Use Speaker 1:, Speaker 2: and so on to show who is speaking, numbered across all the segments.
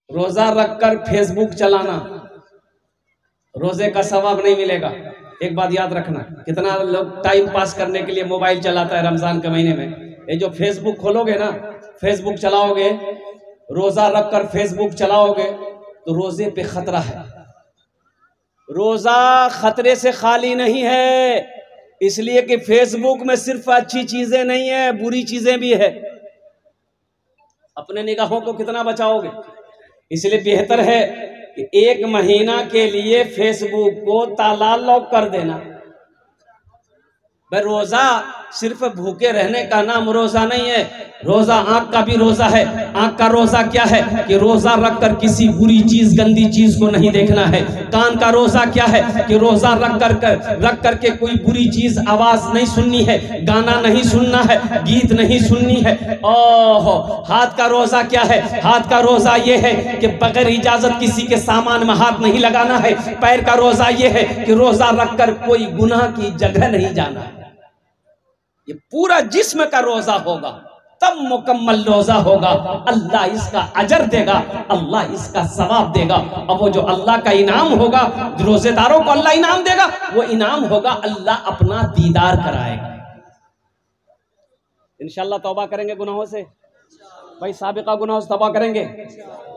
Speaker 1: रोजा रखकर फेसबुक चलाना, रोजे का सवाब नहीं मिलेगा। एक बात याद रखना, कितना लोग टाइम पास करने के लिए मोबाइल चलाता है रमजान के महीने में। ये जो फेसबुक खोलोगे ना, फेसबुक चलाओगे, रोजा रखकर फेसबुक चलाओगे तो रोजे पे खतरा है। रोजा खतरे से खाली नहीं है, इसलिए कि फेसबुक में सिर्फ अच्छी चीजें नहीं है, बुरी चीजें भी है। अपने निगाहों को कितना बचाओगे? इसलिए बेहतर है कि 1 महीना के लिए फेसबुक को ताला लॉक कर देना। भाई रोजा सिर्फ भूखे रहने का नाम रोजा नहीं है, रोजा आंख का भी रोजा है। आंख का रोजा क्या है कि रोजा रखकर किसी बुरी चीज, गंदी चीज को नहीं देखना है। कान का रोजा क्या है कि रोजा रख करके कोई बुरी चीज, आवाज नहीं सुननी है, गाना नहीं सुनना है, गीत नहीं सुननी है। ओहो, हाथ का रोजा क्या है? हाथ का रोजा ये है कि बगैर इजाजत किसी के सामान में हाथ नहीं लगाना है। पैर का रोजा ये है कि रोजा रखकर कोई गुनाह की जगह नहीं जाना है। ये पूरा जिस्म का रोजा होगा तब मुकम्मल रोजा होगा। अल्लाह इसका अजर देगा, अल्लाह इसका सवाब देगा। और वो जो अल्लाह का इनाम होगा, रोजेदारों को अल्लाह इनाम देगा, वो इनाम होगा अल्लाह अपना दीदार कराएगा। इंशाअल्लाह तौबा करेंगे गुनाहों से। भाई साबिका गुनाहों से तौबा करेंगे?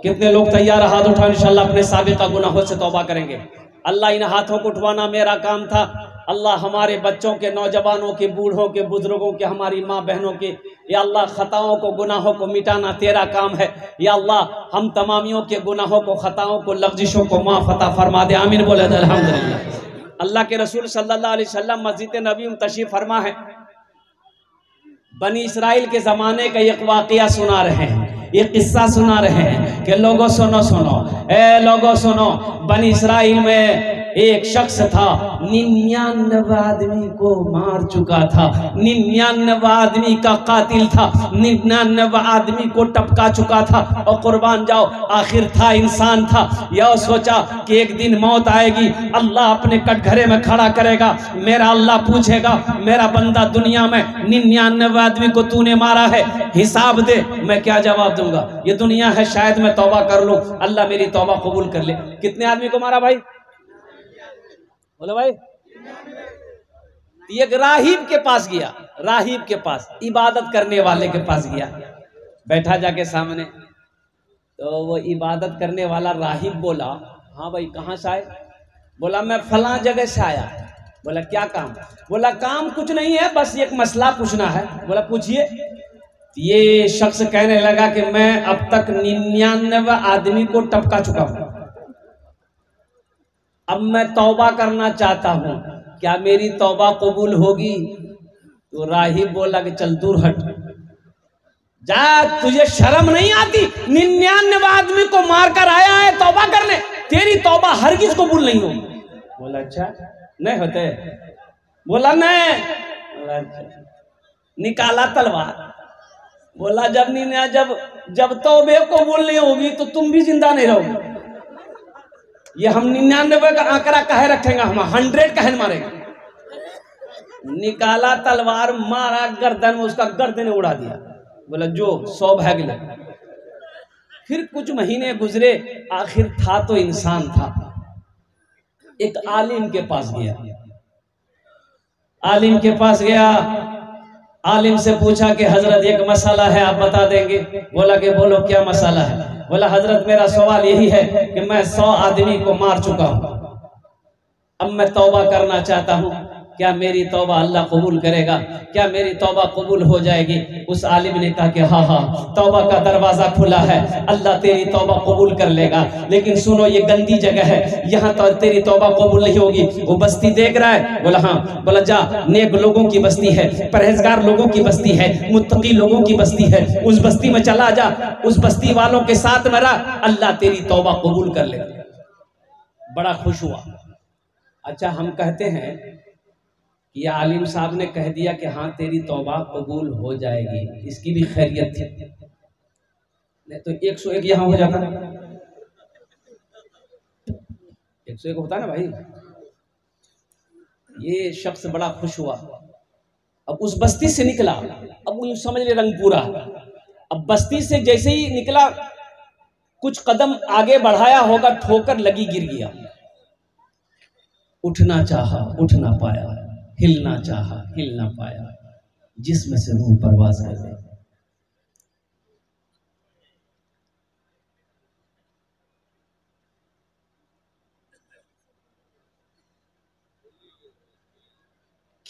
Speaker 1: कितने लोग तैयार? हाथ उठा। इंशाअल्लाह अपने साबिका गुनाहों से तौबा करेंगे। अल्लाह इन हाथों को उठवाना मेरा काम था। अल्लाह हमारे बच्चों के, नौजवानों के, बूढ़ों के, बुजुर्गों के, हमारी माँ बहनों के, या अल्लाह खताओं को, गुनाहों को मिटाना तेरा काम है। या अल्लाह हम तमामियों के गुनाहों को, खताओं को, लग़्ज़िशों को माफ़ अता फरमा दे। आमीन बोले अल्हम्दुलिल्लाह। अल्लाह के रसूल सल्लल्लाहु अलैहि वसल्लम मस्जिद नबी में तशरीफ़ फरमा है। बनी इसराइल के ज़माने का एक वाक़या सुना रहे हैं, ये किस्सा सुना रहे हैं कि लोगों सुनो सुनो, ए लोगों सुनो, बनी इसराइल में एक शख्स था, 99 आदमी को मार चुका था, 99 आदमी का कातिल था, 99 आदमी को टपका चुका था। और कुर्बान जाओ, आखिर था इंसान था। यह सोचा कि एक दिन मौत आएगी, अल्लाह अपने कटघरे में खड़ा करेगा, मेरा अल्लाह पूछेगा, मेरा बंदा दुनिया में 99 आदमी को तूने मारा है, हिसाब दे। मैं क्या जवाब दूंगा? ये दुनिया है, शायद मैं तौबा कर लूं, अल्लाह मेरी तौबा कबूल कर ले। कितने आदमी को मारा भाई? बोलो भाई। एक राहिब के पास गया, राहिब के पास, इबादत करने वाले के पास गया, बैठा जाके सामने। तो वो इबादत करने वाला राहिब बोला, हाँ भाई कहाँ से आए? बोला मैं फलां जगह से आया। बोला क्या काम? बोला काम कुछ नहीं है, बस एक मसला पूछना है। बोला पूछिए। ये शख्स कहने लगा कि मैं अब तक 99 आदमी को टपका चुका हूं, अब मैं तौबा करना चाहता हूं, क्या मेरी तौबा कबूल होगी? तो राहिब बोला कि चल दूर हट जा, तुझे शर्म नहीं आती? 99 आदमी को मारकर आया है तौबा करने, तेरी तौबा हरगिज कबूल नहीं होगी। बोला अच्छा नहीं होते? बोला नहीं। बोला अच्छा। निकाला तलवार। बोला जब तौबे कबूल नहीं होगी तो तुम भी जिंदा नहीं रहोगे। ये हम 99 का आंकड़ा कहे रखेंगे, हम 100 कहे मारेंगे। निकाला तलवार, मारा गर्दन में, उसका गर्दन उड़ा दिया। बोला जो 100 भाग ले। फिर कुछ महीने गुजरे, आखिर था तो इंसान था। एक आलिम के पास गया, आलिम के पास गया, आलिम से पूछा कि हजरत एक मसला है, आप बता देंगे? बोला कि बोलो क्या मसला है? बोला हजरत मेरा सवाल यही है कि मैं 100 आदमी को मार चुका हूं, अब मैं तौबा करना चाहता हूं, क्या मेरी तौबा अल्लाह कबूल करेगा? क्या मेरी तौबा कबूल हो जाएगी? उस आलिम ने कहा कि हाँ हाँ, तौबा का दरवाजा खुला है, अल्लाह तेरी तौबा कबूल कर लेगा। लेकिन सुनो, ये गंदी जगह है, यहाँ तो तेरी तौबा कबूल नहीं होगी। वो बस्ती देख रहा है? बोला हाँ। बोला जा, नेक लोगों की बस्ती है, परहेजगार लोगों की बस्ती है, मुत्तकी लोगों की बस्ती है, उस बस्ती में चला जा, उस बस्ती वालों के साथ में रह, अल्लाह तेरी तौबा कबूल कर लेगा। बड़ा खुश हुआ। अच्छा, हम कहते हैं कि आलिम साहब ने कह दिया कि हाँ तेरी तौबा कबूल हो जाएगी, इसकी भी खैरियत थी, नहीं तो 101 यहाँ हो जाता, 101 होता ना भाई। ये शख्स बड़ा खुश हुआ। अब उस बस्ती से निकला, अब वो समझ ले रंगपुरा। अब बस्ती से जैसे ही निकला, कुछ कदम आगे बढ़ाया होगा, ठोकर लगी, गिर गया। उठना चाहा, उठ ना पाया, हिलना चाहा, हिल ना पाया, जिस्म से रूह परवाज कर गई।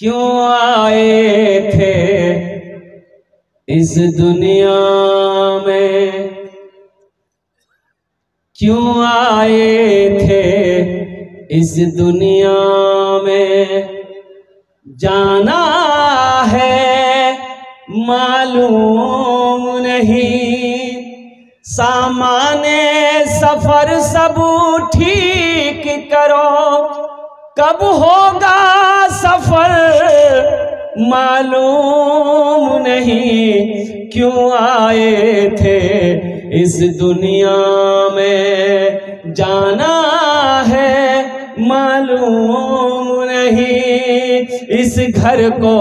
Speaker 1: क्यों आए थे इस दुनिया में, क्यों आए थे इस दुनिया में, जाना है मालूम नहीं, सामाने सफर सब ठीक करो, कब होगा सफर मालूम नहीं, क्यों आए थे इस दुनिया में, जाना है मालूम नहीं, इस घर को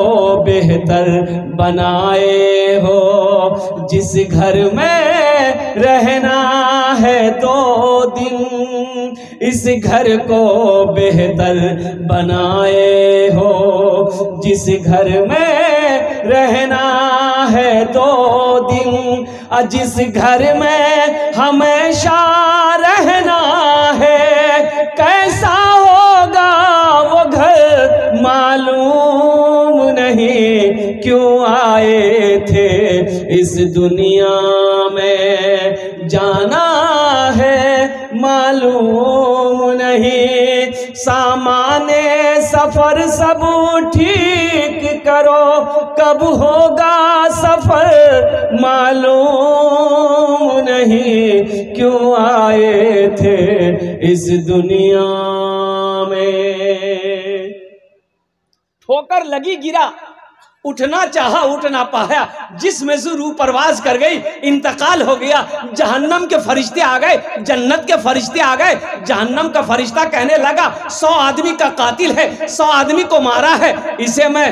Speaker 1: बेहतर बनाए हो, जिस घर में रहना है 2 दिन, इस घर को बेहतर बनाए हो, जिस घर में रहना है 2 दिन, जिस घर में हमेशा रहना है, कैसा होगा वो घर मालूम नहीं, क्यों आए थे इस दुनिया में, जाना है मालूम नहीं, सामाने सफर सब ठीक करो, कब होगा सफर मालूम नहीं, क्यों आए थे इस दुनिया में। ठोकर लगी, गिरा, उठना चाहा, उठ ना पाया, जिसमें से रूह परवाज कर गई, इंतकाल हो गया। जहन्नम के फरिश्ते आ गए, जन्नत के फरिश्ते आ गए। जहन्नम का फरिश्ता कहने लगा 100 आदमी का कातिल है, 100 आदमी को मारा है, इसे मैं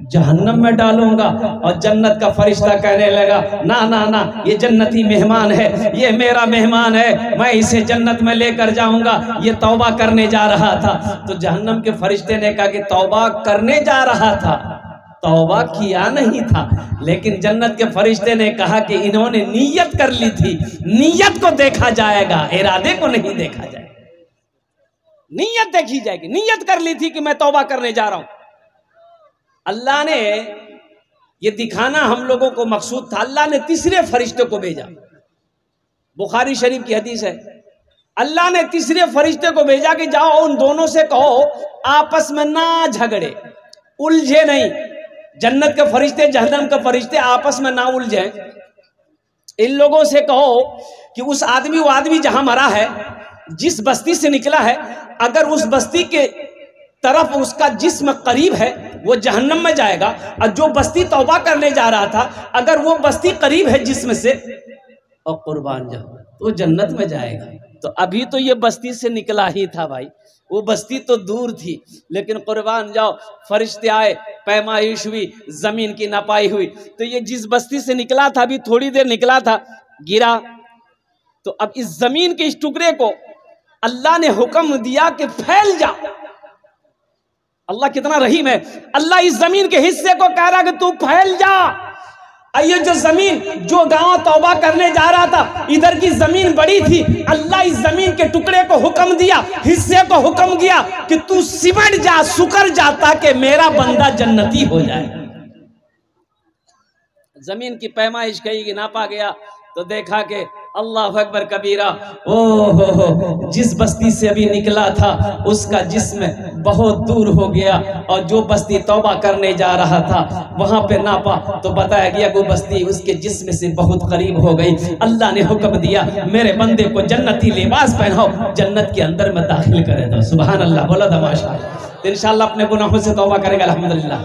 Speaker 1: जहन्नम में डालूंगा। और जन्नत का फरिश्ता कहने लगा ना ना ना, ये जन्नती मेहमान है, ये मेरा मेहमान है, मैं इसे जन्नत में लेकर जाऊंगा, ये तौबा करने जा रहा था। तो जहन्नम के फरिश्ते ने कहा कि तौबा करने जा रहा था, तौबा किया नहीं था। लेकिन जन्नत के फरिश्ते ने कहा कि इन्होंने नीयत कर ली थी, नीयत को देखा जाएगा, इरादे को नहीं देखा जाएगा, नीयत देखी जाएगी। नीयत कर ली थी कि मैं तौबा करने जा रहा हूं। अल्लाह ने ये दिखाना हम लोगों को मकसूद था, अल्लाह ने तीसरे फरिश्ते को भेजा। बुखारी शरीफ की हदीस है, अल्लाह ने तीसरे फरिश्ते को भेजा कि जाओ उन दोनों से कहो आपस में ना झगड़े, उलझे नहीं। जन्नत के फरिश्ते जहन्नम के फरिश्ते आपस में ना उलझे। इन लोगों से कहो कि उस आदमी, वो आदमी जहां मरा है, जिस बस्ती से निकला है, अगर उस बस्ती के तरफ उसका जिस्म करीब है वो जहन्नम में जाएगा, और जो बस्ती तौबा करने जा रहा था अगर वो बस्ती करीब है जिस्म से, और कुर्बान जाओ तो जन्नत में जाएगा। तो अभी तो ये बस्ती से निकला ही था भाई, वो बस्ती तो दूर थी, लेकिन कुर्बान जाओ फरिश्ते आए, पैमाइश हुई, जमीन की नपाई हुई। तो ये जिस बस्ती से निकला था, अभी थोड़ी देर निकला था, गिरा। तो अब इस जमीन के इस टुकड़े को अल्लाह ने हुक्म दिया कि फैल जा। अल्लाह कितना रहीम है, अल्लाह इस जमीन के हिस्से को कह रहा कि तू फैल जा। ये जो जमीन, जो गांव तौबा करने जा रहा था, इधर की जमीन बड़ी थी, अल्लाह इस जमीन के टुकड़े को हुक्म दिया, हिस्से को हुक्म दिया कि तू सिमट जा, सुकर जा, ताकि मेरा बंदा जन्नती हो जाए। जमीन की पैमाइश कही कि नापा गया तो देखा कि अल्लाह अकबर कबीरा, हो जिस बस्ती से अभी निकला था उसका जिस्म बहुत दूर हो गया, और जो बस्ती तौबा करने जा रहा था वहां पे नापा तो बताया गया वो बस्ती उसके जिस्म से बहुत करीब हो गई। अल्लाह ने हुक्म दिया मेरे बंदे को जन्नती लिबास पहनाओ, जन्नत के अंदर में दाखिल करे दो। सुभान अल्लाह, बोला था माशाअल्लाह। तो इंशाअल्लाह अपने गुनाहों से तौबा करेंगे अल्हम्दुलिल्लाह।